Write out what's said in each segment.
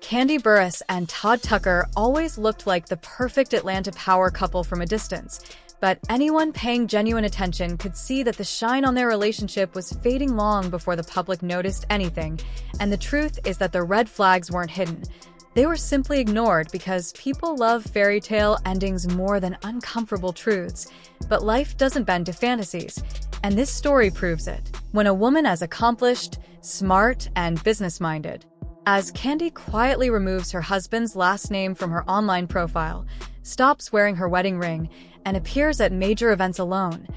Kandi Burruss and Todd Tucker always looked like the perfect Atlanta power couple from a distance, but anyone paying genuine attention could see that the shine on their relationship was fading long before the public noticed anything, and the truth is that the red flags weren't hidden. They were simply ignored because people love fairy tale endings more than uncomfortable truths. But life doesn't bend to fantasies, and this story proves it. When a woman as accomplished, smart, and business-minded as Kandi quietly removes her husband's last name from her online profile, stops wearing her wedding ring, and appears at major events alone,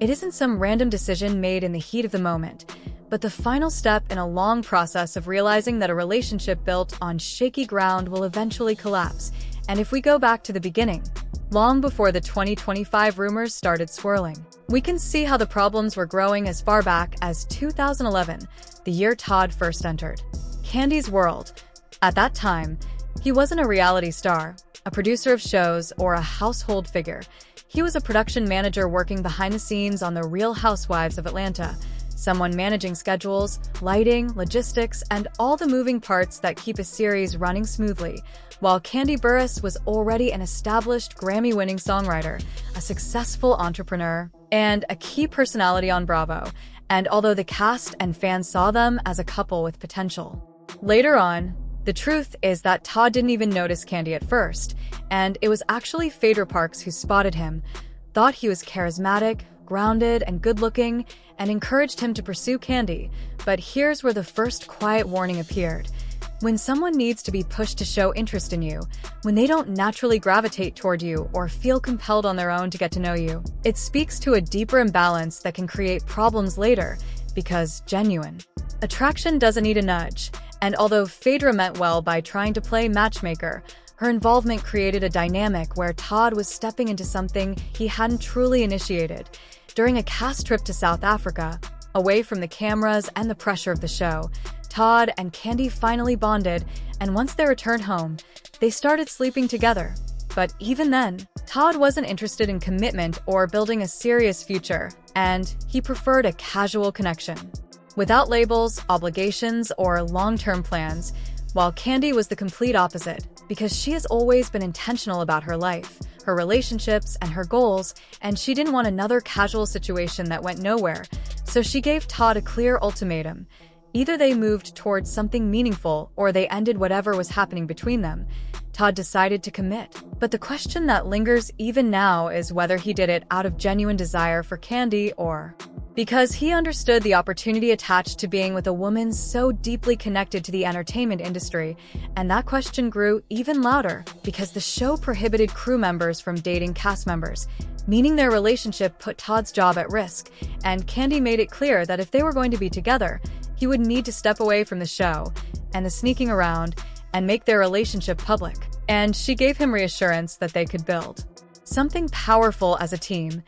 it isn't some random decision made in the heat of the moment, but the final step in a long process of realizing that a relationship built on shaky ground will eventually collapse. And if we go back to the beginning, long before the 2025 rumors started swirling, we can see how the problems were growing as far back as 2011, the year Todd first entered Kandi's world. At that time, he wasn't a reality star, a producer of shows, or a household figure. He was a production manager working behind the scenes on the Real Housewives of Atlanta, someone managing schedules, lighting, logistics, and all the moving parts that keep a series running smoothly, while Kandi Burruss was already an established Grammy-winning songwriter, a successful entrepreneur, and a key personality on Bravo. And although the cast and fans saw them as a couple with potential, later on, the truth is that Todd didn't even notice Kandi at first, and it was actually Phaedra Parks who spotted him, thought he was charismatic, grounded, and good-looking, and encouraged him to pursue Kandi. But here's where the first quiet warning appeared. When someone needs to be pushed to show interest in you, when they don't naturally gravitate toward you or feel compelled on their own to get to know you, it speaks to a deeper imbalance that can create problems later, because genuine attraction doesn't need a nudge. And although Phaedra meant well by trying to play matchmaker, her involvement created a dynamic where Todd was stepping into something he hadn't truly initiated. During a cast trip to South Africa, away from the cameras and the pressure of the show, Todd and Kandi finally bonded, and once they returned home, they started sleeping together. But even then, Todd wasn't interested in commitment or building a serious future, and he preferred a casual connection, without labels, obligations, or long-term plans, while Kandi was the complete opposite, because she has always been intentional about her life, her relationships, and her goals, and she didn't want another casual situation that went nowhere. So she gave Todd a clear ultimatum. Either they moved towards something meaningful, or they ended whatever was happening between them. Todd decided to commit. But the question that lingers even now is whether he did it out of genuine desire for Kandi or because he understood the opportunity attached to being with a woman so deeply connected to the entertainment industry. And that question grew even louder because the show prohibited crew members from dating cast members, meaning their relationship put Todd's job at risk. And Kandi made it clear that if they were going to be together, he would need to step away from the show and the sneaking around and make their relationship public. And she gave him reassurance that they could build something powerful as a team.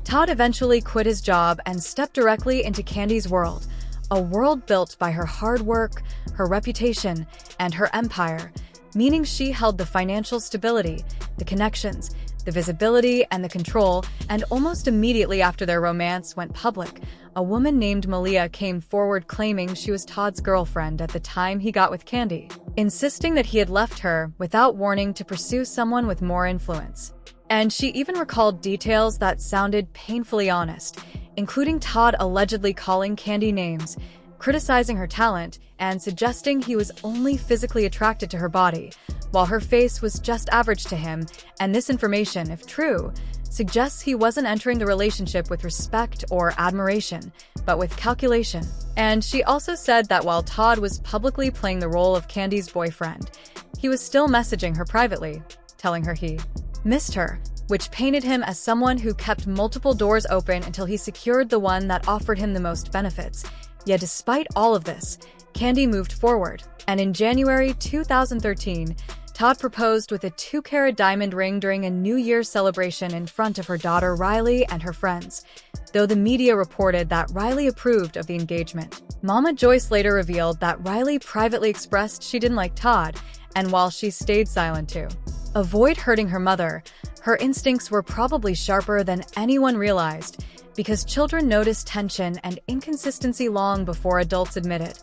Todd eventually quit his job and stepped directly into Kandi's world, a world built by her hard work, her reputation, and her empire, meaning she held the financial stability, the connections, the visibility, and the control. And almost immediately after their romance went public, a woman named Malia came forward claiming she was Todd's girlfriend at the time he got with Kandi, insisting that he had left her without warning to pursue someone with more influence. And she even recalled details that sounded painfully honest, including Todd allegedly calling Kandi names, criticizing her talent, and suggesting he was only physically attracted to her body, while her face was just average to him. And this information, if true, suggests he wasn't entering the relationship with respect or admiration, but with calculation. And she also said that while Todd was publicly playing the role of Kandi's boyfriend, he was still messaging her privately, telling her he missed her, which painted him as someone who kept multiple doors open until he secured the one that offered him the most benefits. Yet despite all of this, Kandi moved forward, and in January 2013, Todd proposed with a 2-carat diamond ring during a New Year's celebration in front of her daughter Riley and her friends, though the media reported that Riley approved of the engagement. Mama Joyce later revealed that Riley privately expressed she didn't like Todd, and while she stayed silent to avoid hurting her mother, her instincts were probably sharper than anyone realized, because children notice tension and inconsistency long before adults admit it.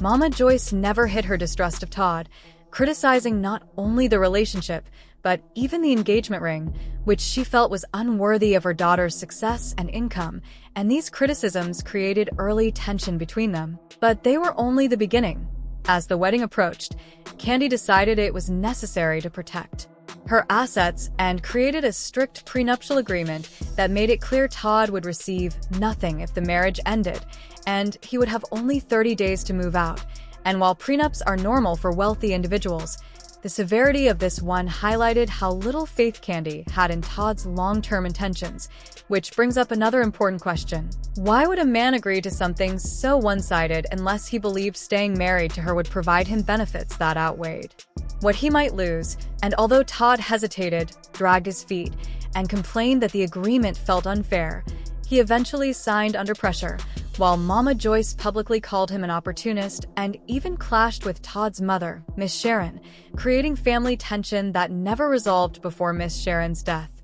Mama Joyce never hid her distrust of Todd, criticizing not only the relationship, but even the engagement ring, which she felt was unworthy of her daughter's success and income, and these criticisms created early tension between them. But they were only the beginning. As the wedding approached, Kandi decided it was necessary to protect her assets and created a strict prenuptial agreement that made it clear Todd would receive nothing if the marriage ended, and he would have only 30 days to move out. And while prenups are normal for wealthy individuals, the severity of this one highlighted how little faith Kandi had in Todd's long-term intentions, which brings up another important question. Why would a man agree to something so one-sided unless he believed staying married to her would provide him benefits that outweighed what he might lose? And although Todd hesitated, dragged his feet, and complained that the agreement felt unfair, he eventually signed under pressure, while Mama Joyce publicly called him an opportunist and even clashed with Todd's mother, Miss Sharon, creating family tension that never resolved before Miss Sharon's death.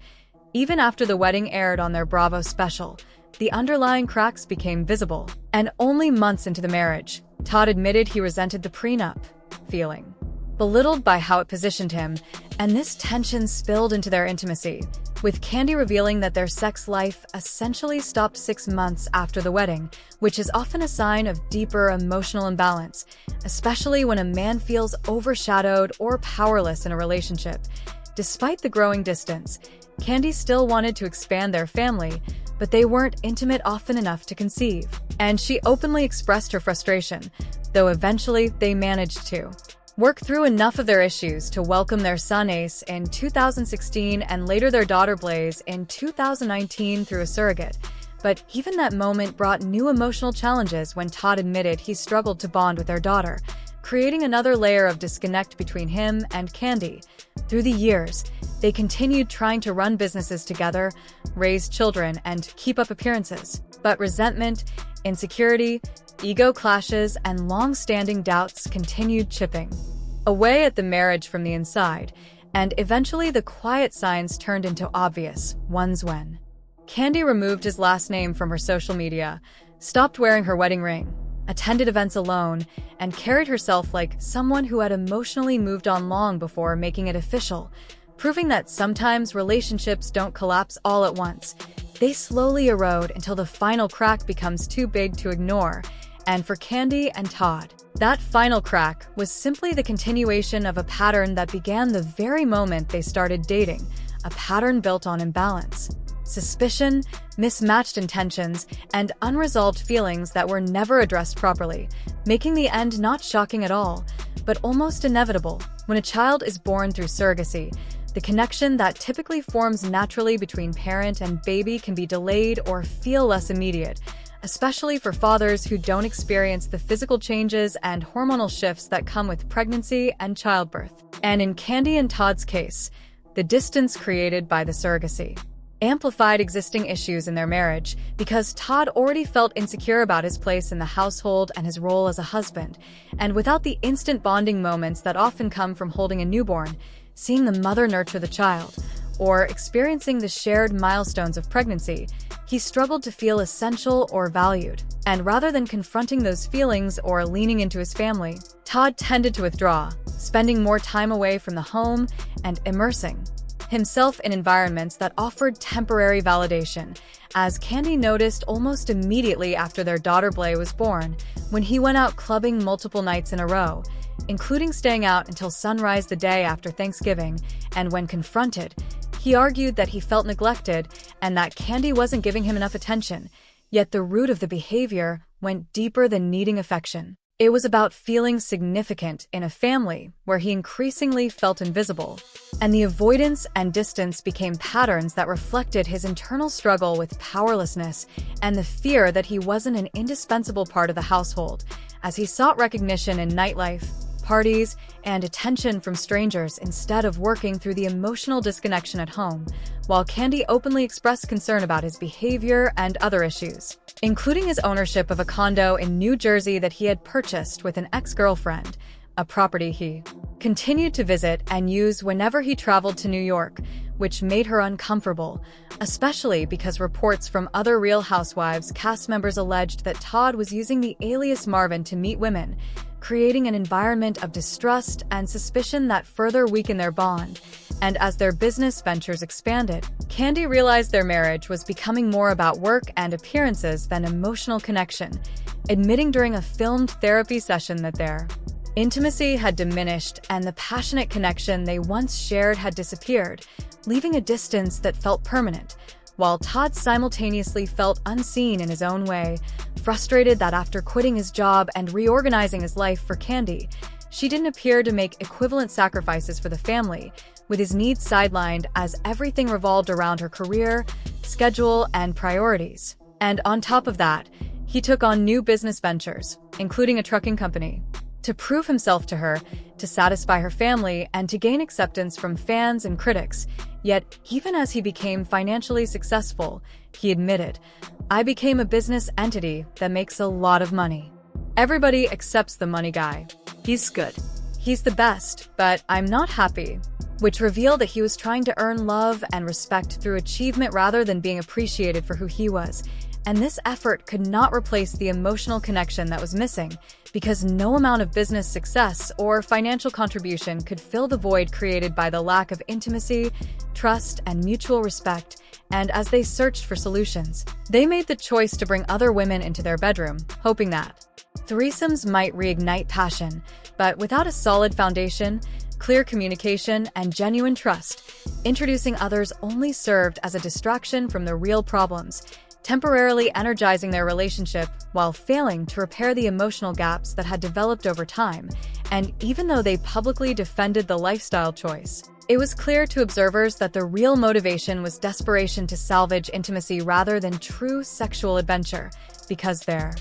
Even after the wedding aired on their Bravo special, the underlying cracks became visible. And only months into the marriage, Todd admitted he resented the prenup, feeling belittled by how it positioned him, and this tension spilled into their intimacy, with Kandi revealing that their sex life essentially stopped 6 months after the wedding, which is often a sign of deeper emotional imbalance, especially when a man feels overshadowed or powerless in a relationship. Despite the growing distance, Kandi still wanted to expand their family, but they weren't intimate often enough to conceive. And she openly expressed her frustration, though eventually they managed to work through enough of their issues to welcome their son Ace in 2016 and later their daughter Blaze in 2019 through a surrogate. But even that moment brought new emotional challenges when Todd admitted he struggled to bond with their daughter, creating another layer of disconnect between him and Kandi. Through the years, they continued trying to run businesses together, raise children, and keep up appearances. But resentment, insecurity, ego clashes, and long-standing doubts continued chipping away at the marriage from the inside, and eventually the quiet signs turned into obvious ones when Kandi removed his last name from her social media, stopped wearing her wedding ring, attended events alone, and carried herself like someone who had emotionally moved on long before making it official, proving that sometimes relationships don't collapse all at once. They slowly erode until the final crack becomes too big to ignore. And for Kandi and Todd, that final crack was simply the continuation of a pattern that began the very moment they started dating, a pattern built on imbalance, suspicion, mismatched intentions, and unresolved feelings that were never addressed properly, making the end not shocking at all, but almost inevitable. When a child is born through surrogacy, the connection that typically forms naturally between parent and baby can be delayed or feel less immediate, especially for fathers who don't experience the physical changes and hormonal shifts that come with pregnancy and childbirth. And in Kandi and Todd's case, the distance created by the surrogacy amplified existing issues in their marriage because Todd already felt insecure about his place in the household and his role as a husband, and without the instant bonding moments that often come from holding a newborn, seeing the mother nurture the child, or experiencing the shared milestones of pregnancy, he struggled to feel essential or valued. And rather than confronting those feelings or leaning into his family, Todd tended to withdraw, spending more time away from the home and immersing himself in environments that offered temporary validation, as Kandi noticed almost immediately after their daughter Blaze was born, when he went out clubbing multiple nights in a row, including staying out until sunrise the day after Thanksgiving, and when confronted, he argued that he felt neglected and that Kandi wasn't giving him enough attention, yet the root of the behavior went deeper than needing affection. It was about feeling significant in a family where he increasingly felt invisible, and the avoidance and distance became patterns that reflected his internal struggle with powerlessness and the fear that he wasn't an indispensable part of the household, as he sought recognition in nightlife, parties, and attention from strangers instead of working through the emotional disconnection at home, while Kandi openly expressed concern about his behavior and other issues, including his ownership of a condo in New Jersey that he had purchased with an ex-girlfriend, a property he continued to visit and use whenever he traveled to New York, which made her uncomfortable, especially because reports from other Real Housewives cast members alleged that Todd was using the alias Marvin to meet women, creating an environment of distrust and suspicion that further weakened their bond. And as their business ventures expanded, Kandi realized their marriage was becoming more about work and appearances than emotional connection, admitting during a filmed therapy session that their intimacy had diminished and the passionate connection they once shared had disappeared, leaving a distance that felt permanent, while Todd simultaneously felt unseen in his own way, frustrated that after quitting his job and reorganizing his life for Kandi, she didn't appear to make equivalent sacrifices for the family, with his needs sidelined as everything revolved around her career, schedule, and priorities. And on top of that, he took on new business ventures, including a trucking company, to prove himself to her, to satisfy her family, and to gain acceptance from fans and critics. Yet, even as he became financially successful, he admitted, "I became a business entity that makes a lot of money. Everybody accepts the money guy. He's good. He's the best, but I'm not happy," which revealed that he was trying to earn love and respect through achievement rather than being appreciated for who he was. And this effort could not replace the emotional connection that was missing, because no amount of business success or financial contribution could fill the void created by the lack of intimacy, trust, and mutual respect. And as they searched for solutions, they made the choice to bring other women into their bedroom, hoping that threesomes might reignite passion. But without a solid foundation, clear communication, and genuine trust, introducing others only served as a distraction from the real problems, temporarily energizing their relationship while failing to repair the emotional gaps that had developed over time. And even though they publicly defended the lifestyle choice, it was clear to observers that the real motivation was desperation to salvage intimacy rather than true sexual adventure, because their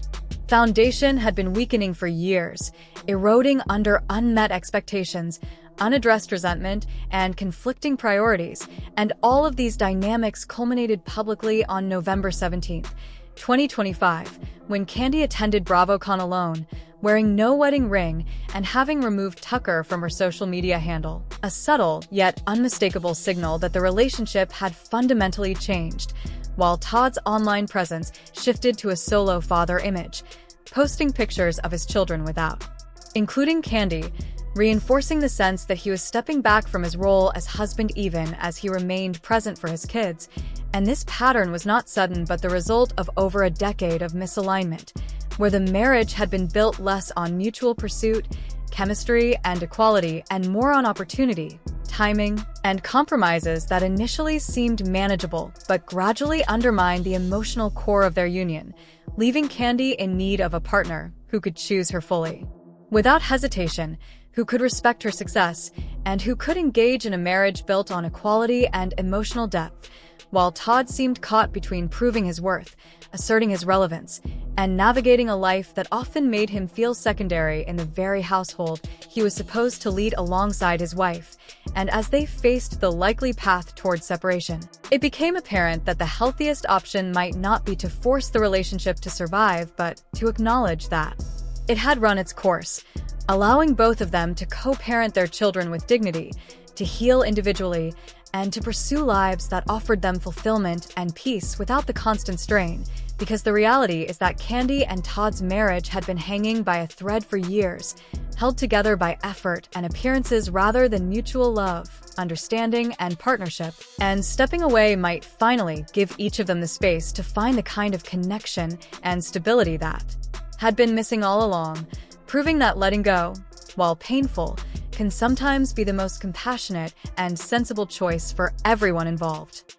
foundation had been weakening for years, eroding under unmet expectations, unaddressed resentment, and conflicting priorities, and all of these dynamics culminated publicly on November 17th, 2025, when Kandi attended BravoCon alone, wearing no wedding ring and having removed Tucker from her social media handle, a subtle yet unmistakable signal that the relationship had fundamentally changed, while Todd's online presence shifted to a solo father image, posting pictures of his children without including Kandi, reinforcing the sense that he was stepping back from his role as husband even as he remained present for his kids. And this pattern was not sudden but the result of over a decade of misalignment, where the marriage had been built less on mutual pursuit, chemistry, and equality, and more on opportunity, timing, and compromises that initially seemed manageable but gradually undermined the emotional core of their union, leaving Kandi in need of a partner who could choose her fully, without hesitation, who could respect her success, and who could engage in a marriage built on equality and emotional depth. While Todd seemed caught between proving his worth, asserting his relevance, and navigating a life that often made him feel secondary in the very household he was supposed to lead alongside his wife. And as they faced the likely path toward separation, it became apparent that the healthiest option might not be to force the relationship to survive, but to acknowledge that it had run its course, allowing both of them to co-parent their children with dignity, to heal individually, and to pursue lives that offered them fulfillment and peace without the constant strain. Because the reality is that Kandi and Todd's marriage had been hanging by a thread for years, held together by effort and appearances rather than mutual love, understanding, and partnership. And stepping away might finally give each of them the space to find the kind of connection and stability that had been missing all along, proving that letting go, while painful, can sometimes be the most compassionate and sensible choice for everyone involved.